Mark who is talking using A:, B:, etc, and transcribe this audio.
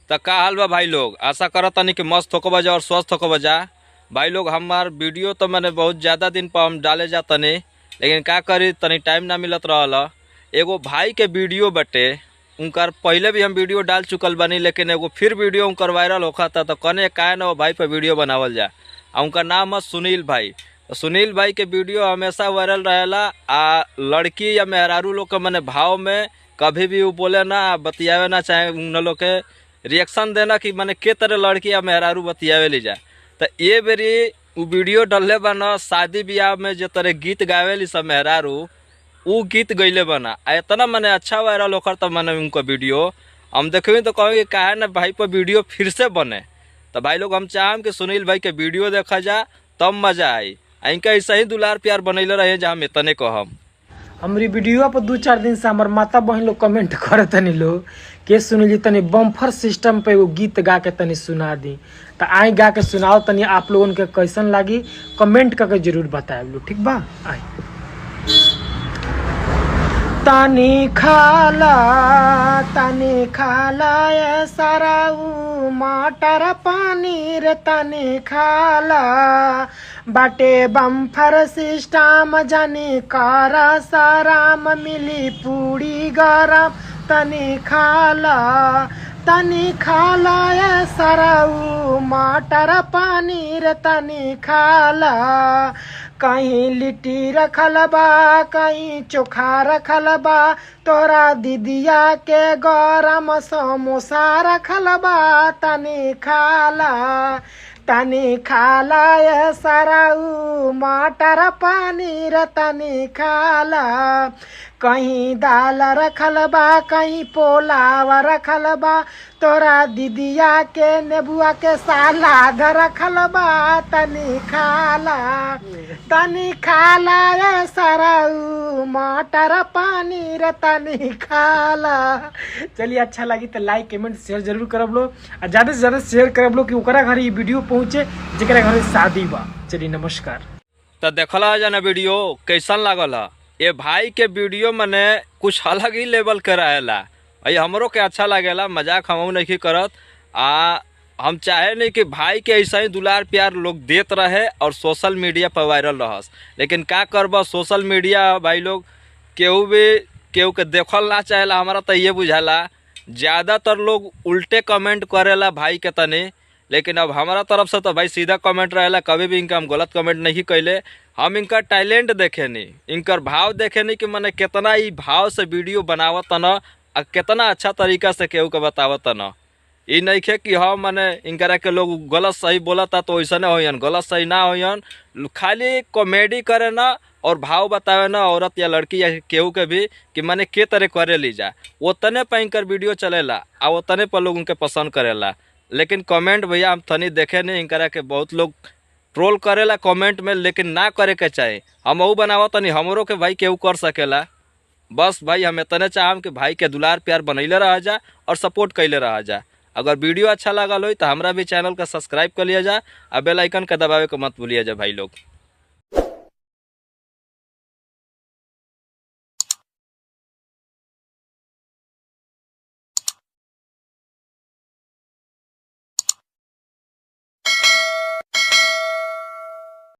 A: तो का हाल बा भाई लोग, आशा करत तनी कि मस्त होकर बजा और स्वस्थ होकर बजा। भाई लोग हमार वीडियो तो मैंने बहुत ज़्यादा दिन पर हम डाले जा तनी, लेकिन का करी तनी टाइम ना मिलत रहल। एगो भाई के वीडियो बटे, उनकर पहले भी हम वीडियो डाल चुकल बनी, लेकिन एगो फिर वीडियो उनकर वायरल होखा था। तो कने का ना वो भाई पर वीडियो बनावल जा। उनका नाम है सुनील भाई। तो सुनील भाई के वीडियो हमेशा वायरल रहेला। लड़की या मेहरारू लोग के मने भाव में कभी भी वो बोले ना, बतियावे ना, चाहे उन लोग के रिएक्शन देना कि मैंने के तरह लड़की या मेहरारू बतियावे ली जाए। तो ये बेरी वो वीडियो डलले बना शादी ब्याह में जो तरह गीत गावेली सब मेहरारू, वो गीत गईले बना इतना मैंने अच्छा वायरल होकर। तब मैंने उनका वीडियो हम देखें तो कहेंगे काहे ना भाई पर वीडियो फिर से बने। तो भाई लोग हम चाहम कि सुनील भाई के वीडियो देखा जा तब मजा आई। इनका ऐसा ही दुलार प्यार बनैले रहे जहाँ हम इतने कहम।
B: हमारी वीडियो पर 2-4 दिन से हमार माता बहन लोग कमेंट करे तनी लोग के सुनील जी तनी बम्फर सिस्टम पे वो गीत गा के तनी सुना दी। तो आई गा के सुनाओ तनी, आप लोगन के कैसन लागी कमेंट करके जरूर बताए लोग, ठीक बा। आई तनी खाला ये सारा मटर पनीर तनी खाला बाटे बम्फर सिस्टम जानी कारा साराम मिली पूरी गरम तनी खाला ये सारा मटर पनीर तनी खाला। कहीं लिट्टी रखल बा, कहीं चोखा रखल बा, तोरा दीदिया के गरम समोसा रखल बा तनी खाला ये सारा मटर पनीर तनी खाला। कहीं दाल रखल बा, कहीं पोलाव रखल बा, तोरा दीदिया के नेबुआ के सलाद रखल बा तनी खाला ये सारा मटर पनीर तनी खाला। चलिए अच्छा लगी तो लाइक कमेंट शेयर जरूर करब लो, और ज़्यादा से ज़्यादा शेयर करब लो कि ओकरा घर ये वीडियो पहुँचे जरा घर शादी बा। चलिए नमस्कार।
A: तो देखला जाना वीडियो कैसन लागल है। ये भाई के वीडियो मने कुछ अलग ही लेवल के रहेला। हमरो के अच्छा लागेला, मजाक हम नहीं करत। हम चाहे नहीं कि भाई के ऐसा ही दुलार प्यार लोग देत रहे और सोशल मीडिया पर वायरल रहस। लेकिन का करब, सोशल मीडिया भाई लोग केहू के देखल ना चाहेला। हमारा तो ये बुझाला ज़्यादातर लोग उल्टे कमेंट करेला भाई के तने, लेकिन अब हमारा तरफ से तो भाई सीधा कमेंट रहेला। कभी भी इनका हम गलत कमेंट नहीं कैले। हम इनका टैलेंट देखे नहीं, इनकर भाव देखे नहीं कि मैंने कितना ही भाव से वीडियो बनावत न और कितना अच्छा तरीका से केहू के बतावत न। ये नहीं खे कि हम मैंने इनकरा के लोग गलत सही बोलता तो वैसा नहीं होयन, गलत सही ना होयन। खाली कॉमेडी करे ना और भाव बतावे ना औरत या लड़की या केहू के भी कि मैंने के तरह करे ली जा, उतने पर इनकर वीडियो चलेला और उतने पर लोग उनके पसंद करेला। लेकिन कमेंट भैया हम तनी देखे नहीं, इनकरा के बहुत लोग ट्रोल करेला कमेंट में, लेकिन ना करे के चाहे। हम वो बनावा तनी हमरो के भाई केहू कर सकेला। बस भाई हम इतने चाहम कि भाई के दुलार प्यार बनैले रह जा और सपोर्ट कैले रह जा। अगर वीडियो अच्छा लगा हो तो हमारा भी चैनल का सब्सक्राइब कर लिया जा और बेल आइकन का दबावे को मत भूलिए जा भाई लोग।